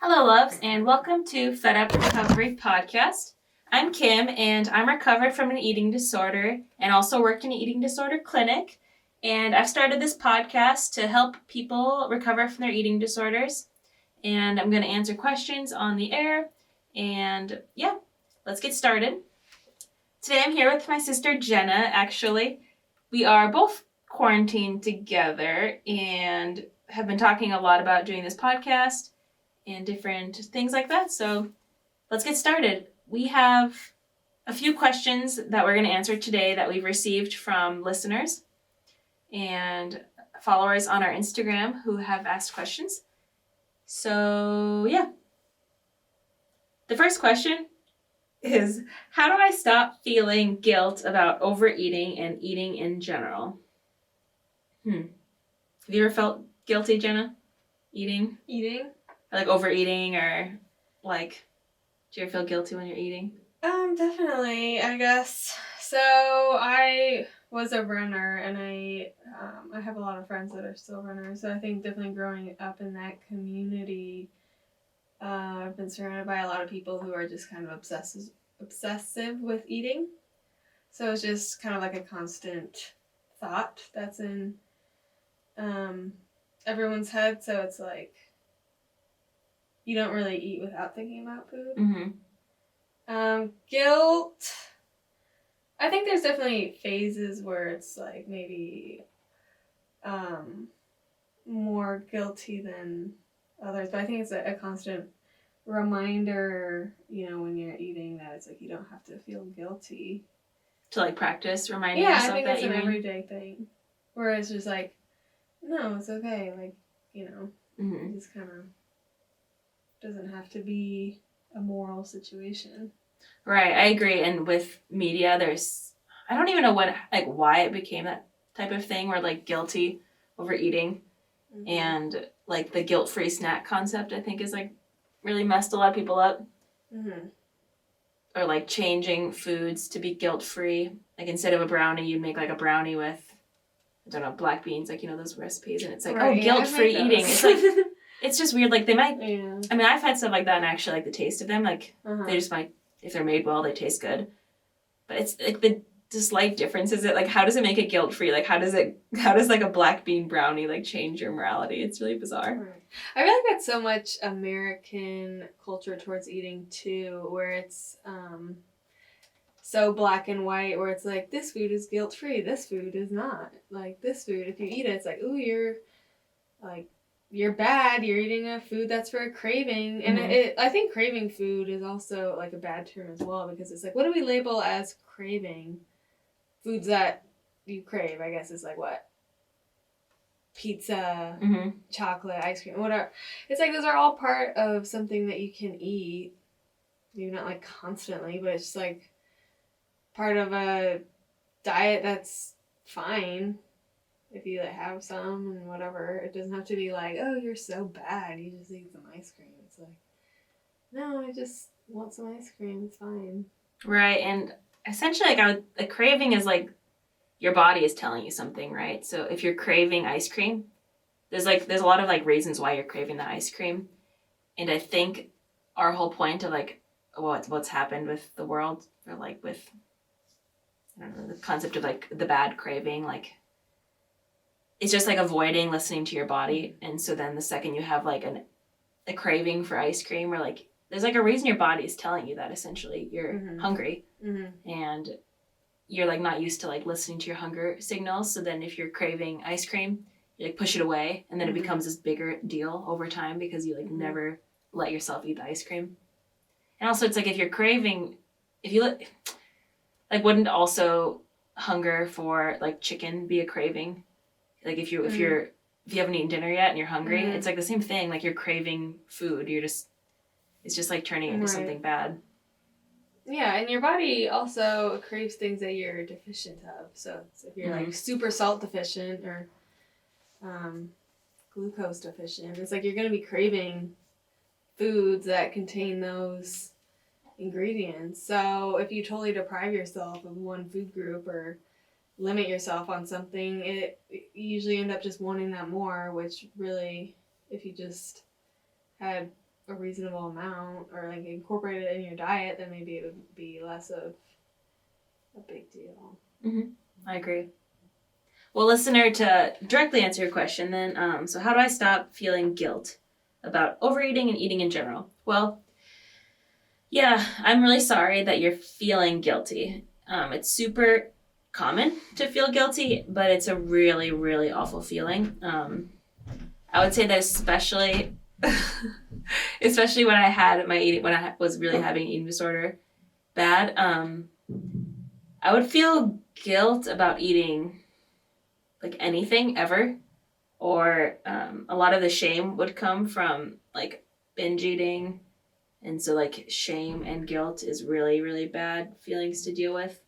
Hello, loves, and welcome to Fed Up Recovery Podcast. I'm Kim, and I'm recovered from an eating disorder and also work in an eating disorder clinic. And I've started this podcast to help people recover from their eating disorders. And I'm going to answer questions on the air. And yeah, let's get started. Today I'm here with my sister Jenna, actually. We are both quarantined together and have been talking a lot about doing this podcast and different things like that. So let's get started. We have a few questions that we're going to answer today that we've received from listeners and followers on our Instagram who have asked questions. So yeah. The first question is, how do I stop feeling guilt about overeating and eating in general? Have you ever felt guilty, Jenna? Eating? Or like overeating, or like, do you ever feel guilty when you're eating? Definitely, I guess. So I was a runner, and I have a lot of friends that are still runners. So I think definitely growing up in that community, I've been surrounded by a lot of people who are just kind of obsessive with eating. So it's just kind of like a constant thought that's in everyone's head. So it's like you don't really eat without thinking about food. Mm-hmm. Guilt. I think there's definitely phases where it's like maybe more guilty than others, but I think it's a constant reminder, when you're eating, that it's like you don't have to feel guilty. To like practice reminding yourself that. Yeah, I think it's an everyday thing. Where it's just like, no, it's okay. Like, Mm-hmm. it just kind of doesn't have to be a moral situation. Right, I agree. And with media, I don't even know why it became that type of thing where like guilty over eating. Mm-hmm. And like the guilt-free snack concept, I think, is like really messed a lot of people up. Mm-hmm. Or like changing foods to be guilt-free. Like instead of a brownie, you'd make like a brownie with, I don't know, black beans, like, those recipes. And it's like, right, guilt-free eating. It's like, it's just weird. Like they might, yeah. I mean, I've had stuff like that and I actually like the taste of them. Like they just might, if they're made well, they taste good. But it's like the slight difference is it like, how does it make it guilt-free? Like how does like a black bean brownie like change your morality? It's really bizarre. Right. I feel like that's so much American culture towards eating too, where it's so black and white, where it's like, this food is guilt-free, this food is not. Like this food, if you eat it, it's like, ooh, you're bad, you're eating a food that's for a craving. And I think craving food is also like a bad term as well, because it's like, what do we label as craving? Foods that you crave, I guess, is like what? Pizza, chocolate, ice cream, whatever. It's like those are all part of something that you can eat. Maybe not like constantly, but it's just like part of a diet that's fine. If you have some and whatever, it doesn't have to be like, oh, you're so bad, you just eat some ice cream. It's like, no, I just want some ice cream. It's fine. Right, and essentially, like a craving is like your body is telling you something, right? So if you're craving ice cream, there's a lot of like reasons why you're craving the ice cream, and I think our whole point of like what's happened with the world, or like with, I don't know, the concept of like the bad craving, like. It's just like avoiding listening to your body. And so then the second you have like a craving for ice cream, or like there's like a reason your body is telling you that essentially you're hungry, and you're like not used to like listening to your hunger signals. So then if you're craving ice cream, you like push it away, and then it becomes this bigger deal over time because you like never let yourself eat the ice cream. And also it's like if you're craving, if you like wouldn't also hunger for like chicken be a craving? Like if you haven't eaten dinner yet and you're hungry, it's like the same thing. Like you're craving food. It's just like turning into something bad. Yeah, and your body also craves things that you're deficient of. So if you're like super salt deficient or glucose deficient, it's like you're going to be craving foods that contain those ingredients. So if you totally deprive yourself of one food group or limit yourself on something, you usually end up just wanting that more, which really, if you just had a reasonable amount or like incorporate it in your diet, then maybe it would be less of a big deal. I agree. Well, listener, to directly answer your question then, so how do I stop feeling guilt about overeating and eating in general? Well, yeah, I'm really sorry that you're feeling guilty. It's super common to feel guilty, but it's a really, really awful feeling. I would say that especially when I had my eating, when I was really having an eating disorder bad, I would feel guilt about eating like anything ever, or a lot of the shame would come from like binge eating, and so like shame and guilt is really, really bad feelings to deal with.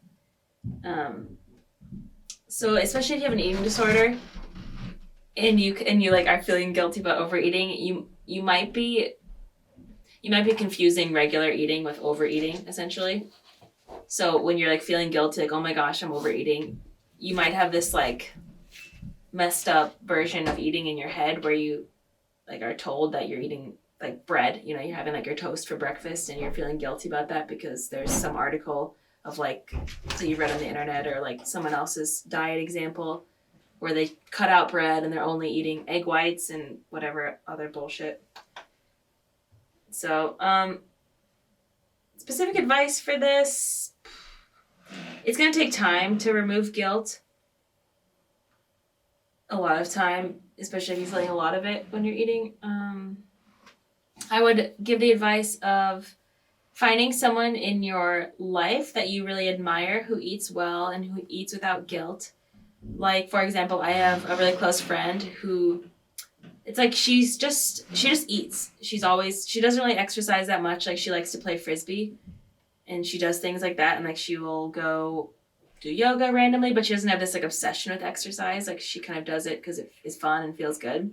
So especially if you have an eating disorder and you like are feeling guilty about overeating, you might be confusing regular eating with overeating essentially. So when you're like feeling guilty, like, oh my gosh, I'm overeating, you might have this like messed up version of eating in your head where you like are told that you're eating like bread, you're having like your toast for breakfast and you're feeling guilty about that because there's some article of like, so you read on the internet or like someone else's diet example where they cut out bread and they're only eating egg whites and whatever other bullshit. So, specific advice for this, it's going to take time to remove guilt. A lot of time, especially if you're feeling a lot of it when you're eating. I would give the advice of finding someone in your life that you really admire who eats well and who eats without guilt. Like, for example, I have a really close friend who, it's like she just eats. She doesn't really exercise that much. Like, she likes to play Frisbee and she does things like that. And like, she will go do yoga randomly, but she doesn't have this like obsession with exercise. Like, she kind of does it because it is fun and feels good.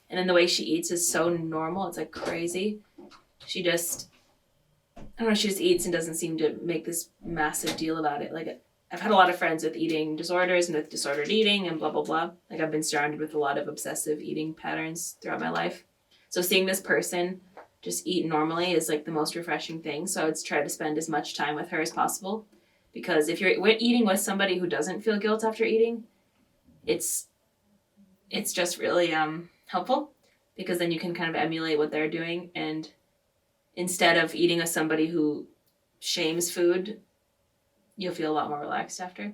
And then the way she eats is so normal. It's like crazy. She just eats and doesn't seem to make this massive deal about it. Like, I've had a lot of friends with eating disorders and with disordered eating and blah, blah, blah. Like, I've been surrounded with a lot of obsessive eating patterns throughout my life. So seeing this person just eat normally is like the most refreshing thing. So I would try to spend as much time with her as possible. Because if you're eating with somebody who doesn't feel guilt after eating, it's just really helpful, because then you can kind of emulate what they're doing, and instead of eating with somebody who shames food, you'll feel a lot more relaxed after.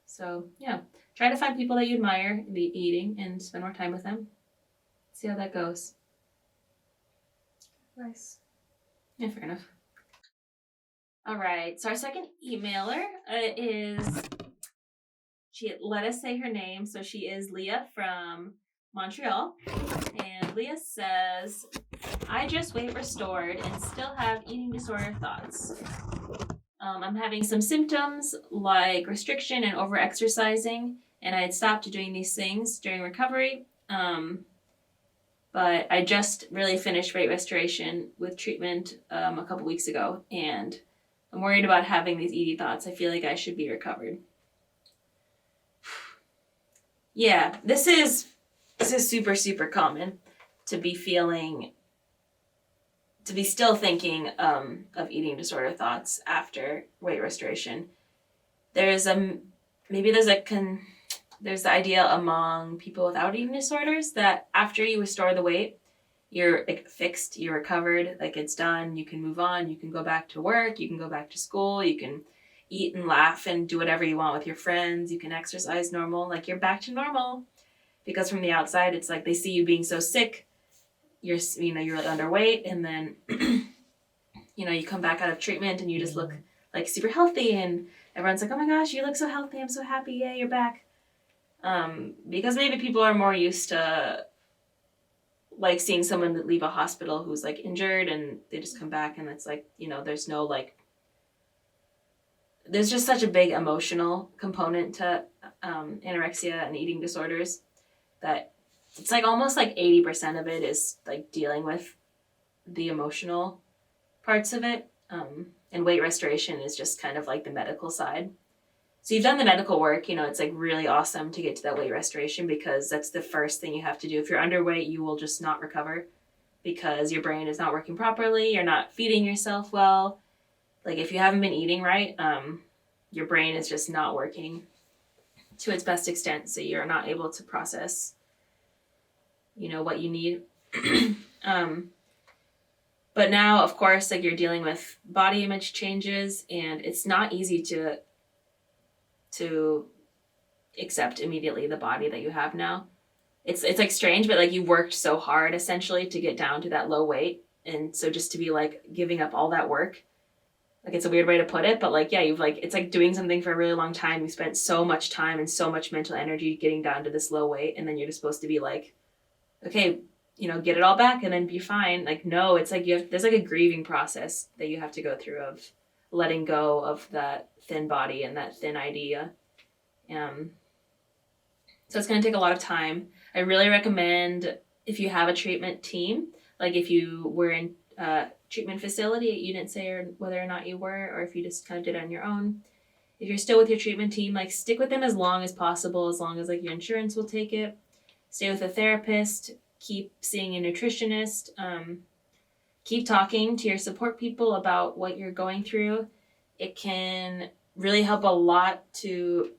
So yeah, try to find people that you admire eating and spend more time with them. See how that goes. Nice. Yeah, fair enough. All right, so our second emailer she let us say her name, so she is Leah from Montreal. And Leah says, I just weight restored and still have eating disorder thoughts. I'm having some symptoms like restriction and overexercising, and I had stopped doing these things during recovery. But I just really finished weight restoration with treatment a couple weeks ago, and I'm worried about having these ED thoughts. I feel like I should be recovered. Yeah, this is super, super common to be still thinking of eating disorder thoughts after weight restoration. There's the idea among people without eating disorders that after you restore the weight, you're like fixed, you're recovered, like it's done, you can move on, you can go back to work, you can go back to school, you can eat and laugh and do whatever you want with your friends, you can exercise normal, like you're back to normal. Because from the outside, it's like they see you being so sick, you're like underweight, and then you come back out of treatment and you just look like super healthy, and everyone's like, oh my gosh, you look so healthy, I'm so happy, yay, you're back. Because maybe people are more used to like seeing someone leave a hospital who's like injured and they just come back, and it's like, there's no like, there's just such a big emotional component to anorexia and eating disorders that it's like almost like 80% of it is like dealing with the emotional parts of it. And weight restoration is just kind of like the medical side. So you've done the medical work, it's like really awesome to get to that weight restoration, because that's the first thing you have to do. If you're underweight, you will just not recover, because your brain is not working properly, you're not feeding yourself well. Like if you haven't been eating right, your brain is just not working to its best extent, so you're not able to process, what you need. But now, of course, like you're dealing with body image changes, and it's not easy to accept immediately the body that you have now. It's like strange, but like you worked so hard essentially to get down to that low weight, and so just to be like giving up all that work, like it's a weird way to put it, but like yeah, you've like, it's like doing something for a really long time. You spent so much time and so much mental energy getting down to this low weight, and then you're just supposed to be like, okay, get it all back and then be fine. Like no, it's like there's like a grieving process that you have to go through of letting go of that thin body and that thin idea. So it's going to take a lot of time. I really recommend if you have a treatment team, like if you were in a treatment facility, you didn't say whether or not you were, or if you just kind of did it on your own. If you're still with your treatment team, like stick with them as long as possible, as long as like your insurance will take it. Stay with a therapist, keep seeing a nutritionist, keep talking to your support people about what you're going through. It can really help a lot to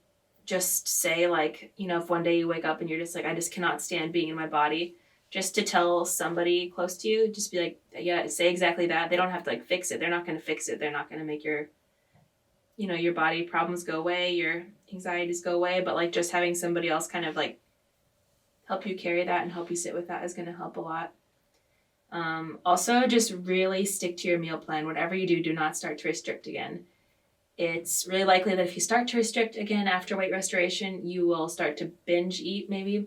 just say like, if one day you wake up and you're just like, I just cannot stand being in my body, just to tell somebody close to you, just be like, yeah, say exactly that. They don't have to like fix it. They're not going to fix it. They're not going to make your body problems go away, your anxieties go away. But like just having somebody else kind of like help you carry that and help you sit with that is going to help a lot. Also, just really stick to your meal plan. Whatever you do, do not start to restrict again. It's really likely that if you start to restrict again after weight restoration, you will start to binge eat maybe.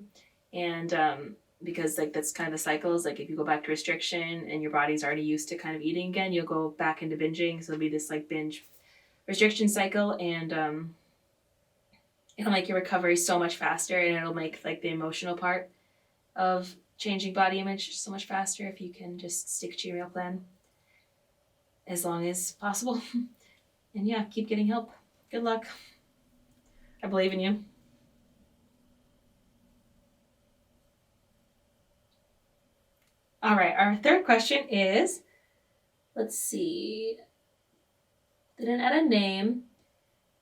And because like that's kind of the cycle is like if you go back to restriction and your body's already used to kind of eating again, you'll go back into binging. So it'll be this like binge restriction cycle, and it'll make your recovery so much faster, and it'll make like the emotional part of changing body image so much faster if you can just stick to your meal plan as long as possible. And yeah, keep getting help. Good luck. I believe in you. All right, our third question is, let's see. Didn't add a name.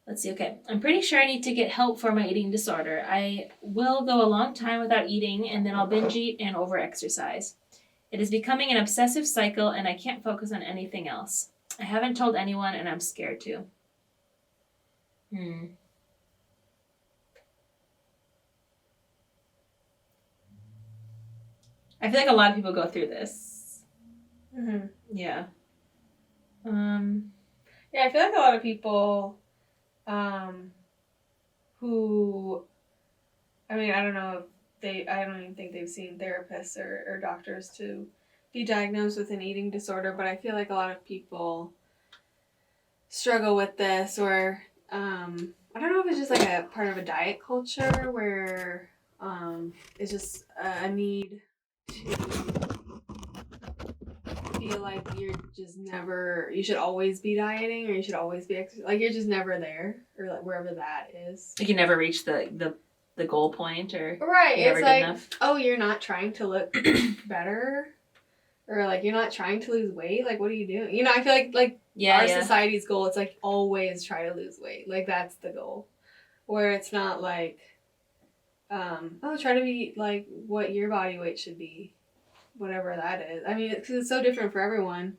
Let's see, okay. I'm pretty sure I need to get help for my eating disorder. I will go a long time without eating, and then I'll binge eat and over-exercise. It is becoming an obsessive cycle, and I can't focus on anything else. I haven't told anyone, and I'm scared to. I feel like a lot of people go through this. Mm-hmm. Yeah. Yeah, I feel like a lot of people who, I mean, I don't know if I don't even think they've seen therapists or doctors to be diagnosed with an eating disorder, but I feel like a lot of people struggle with this, or I don't know if it's just like a part of a diet culture where it's just a need to feel like you should always be dieting, or you should always be like you're just never there, or like wherever that is. You can never reach the goal point, or right. You're it's never like, good enough. Oh, you're not trying to look better, or like you're not trying to lose weight. Like, what are you doing? I feel like our society's goal, it's like always try to lose weight. Like that's the goal, where it's not like, try to be like what your body weight should be, whatever that is. I mean, because it's so different for everyone.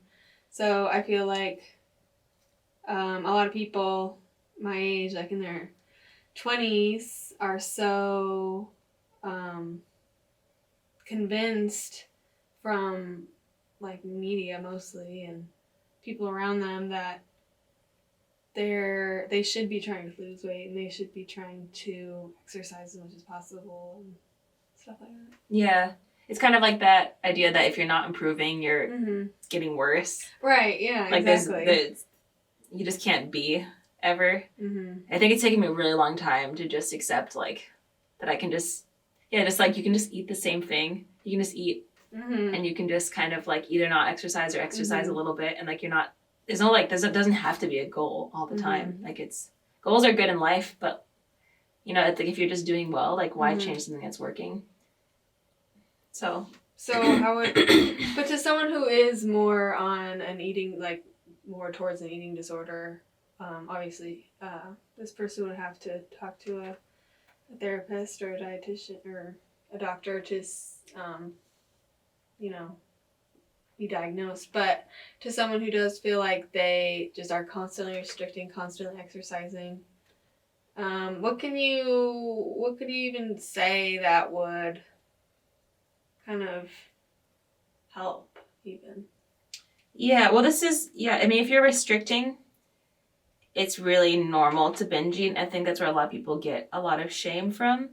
So I feel like a lot of people my age, like in their 20s, are so convinced from like media mostly and people around them that they should be trying to lose weight, and they should be trying to exercise as much as possible and stuff like that. Yeah. It's kind of like that idea that if you're not improving, you're getting worse. Right, yeah, like exactly. You just can't be ever. Mm-hmm. I think it's taken me a really long time to just accept like that I can just like you can just eat the same thing. You can just eat and you can just kind of like either not exercise or exercise a little bit, and like you're not, there's no like, it doesn't have to be a goal all the time. Like goals are good in life, but it's like if you're just doing well, like why change something that's working? So So how would, but to someone who is more on an eating, like more towards an eating disorder, obviously, this person would have to talk to a therapist or a dietitian or a doctor to, you know, be diagnosed. But to someone who does feel like they just are constantly restricting, constantly exercising, what could you even say that would kind of help even? Yeah, well, I mean, if you're restricting, it's really normal to binge eat. I think that's where a lot of people get a lot of shame from,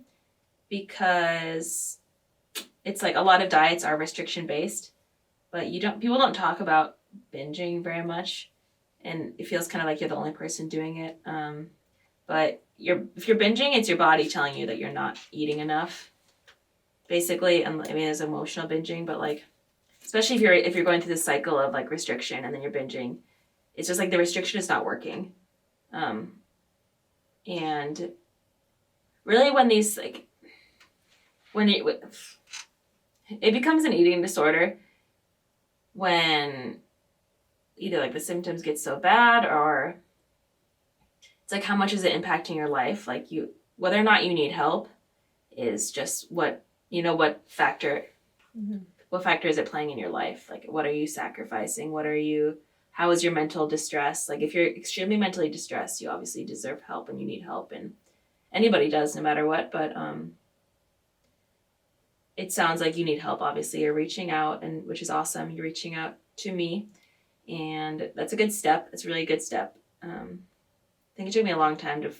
because it's like a lot of diets are restriction based, but people don't talk about binging very much, and it feels kind of like you're the only person doing it. But if you're binging, it's your body telling you that you're not eating enough, basically. And I mean, it's emotional binging, but like, especially if you're going through this cycle of like restriction and then you're binging, it's just like the restriction is not working. And really, when these like when it becomes an eating disorder when either like the symptoms get so bad, or it's like how much is it impacting your life, like whether or not you need help is just what factor Mm-hmm. what factor is it playing in your life, like what are you sacrificing, how is your mental distress. Like if you're extremely mentally distressed, you obviously deserve help and you need help, and anybody does no matter what. But it sounds like you need help. Obviously you're reaching out, and which is awesome. You're reaching out to me, and that's a good step. It's a really good step. I think it took me a long time to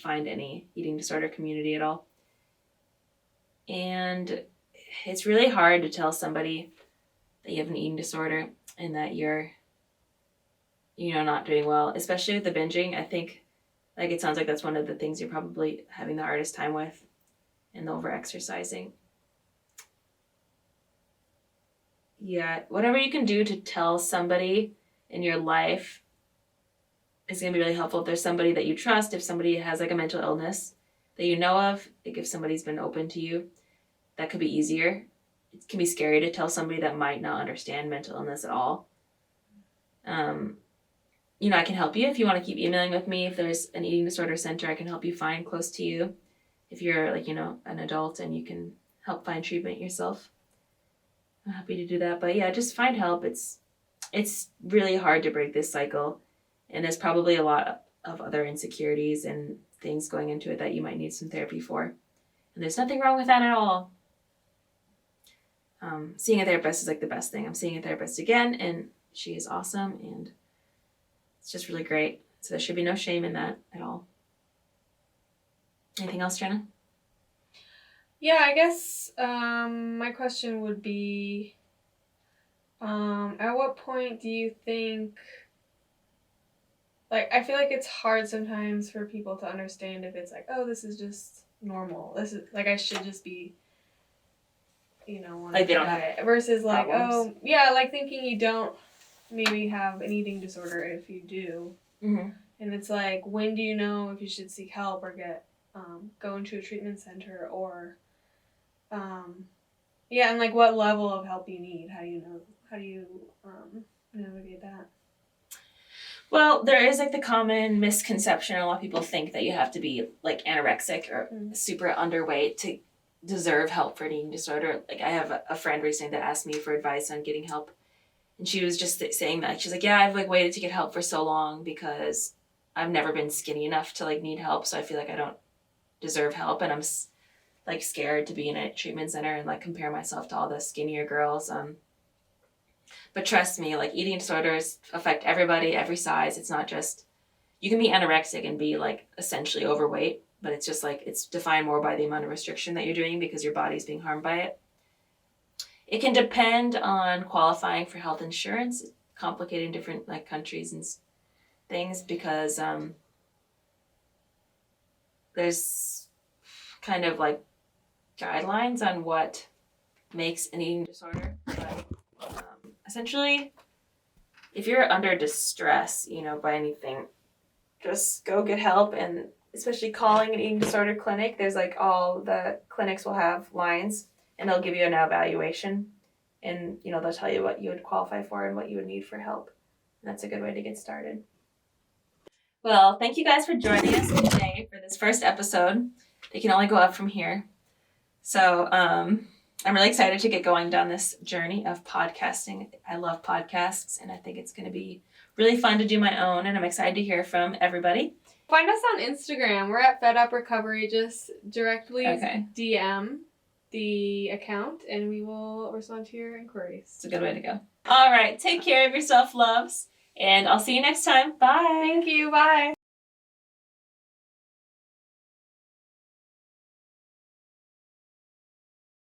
find any eating disorder community at all, and it's really hard to tell somebody that you have an eating disorder and that you're not doing well, especially with the binging. I think like it sounds like that's one of the things you're probably having the hardest time with, and the over exercising. Yeah, whatever you can do to tell somebody in your life is going to be really helpful. If there's somebody that you trust, if somebody has like a mental illness that you know of, like if somebody's been open to you, that could be easier. It can be scary to tell somebody that might not understand mental illness at all. I can help you if you want to keep emailing with me. If there's an eating disorder center I can help you find close to you, if you're an adult and you can help find treatment yourself, I'm happy to do that. But yeah, just find help. It's really hard to break this cycle, and there's probably a lot of other insecurities and things going into it that you might need some therapy for. And there's nothing wrong with that at all. Seeing a therapist is like the best thing. I'm seeing a therapist again, and she is awesome, and it's just really great. So there should be no shame in that at all. Anything else, Jenna? Yeah, I guess my question would be, at what point do you think, like, I feel like it's hard sometimes for people to understand if it's like, oh, this is just normal. This is, like, I should just be, Like they don't have it. Versus like, problems. oh, yeah, like thinking you don't maybe have an eating disorder if you do. Mm-hmm. And it's like, when do you know if you should seek help or go into a treatment center or, yeah, and like what level of help you need? How do you navigate that? Well, there is like the common misconception. A lot of people think that you have to be like anorexic or super underweight to deserve help for an eating disorder. Like I have a friend recently that asked me for advice on getting help, and she was just saying that she's like, yeah, I've like waited to get help for so long because I've never been skinny enough to like need help, so I feel like I don't deserve help, and I'm like scared to be in a treatment center and like compare myself to all the skinnier girls. But trust me, like eating disorders affect everybody, every size. It's not just, you can be anorexic and be like essentially overweight, but it's just like it's defined more by the amount of restriction that you're doing because your body's being harmed by it. It can depend on qualifying for health insurance, complicating different like countries and things, because there's kind of like guidelines on what makes an eating disorder. But essentially, if you're under distress, by anything, just go get help. And especially calling an eating disorder clinic, there's like all the clinics will have lines and they'll give you an evaluation. and they'll tell you what you would qualify for and what you would need for help. And that's a good way to get started. Well, thank you guys for joining us today for this first episode. They can only go up from here. So I'm really excited to get going down this journey of podcasting. I love podcasts, and I think it's going to be really fun to do my own, and I'm excited to hear from everybody. Find us on Instagram. We're at Fed Up Recovery. Just directly DM the account, and we will respond to your inquiries. It's a good way to go. All right. Take care of yourself, loves. And I'll see you next time. Bye. Thank you. Bye.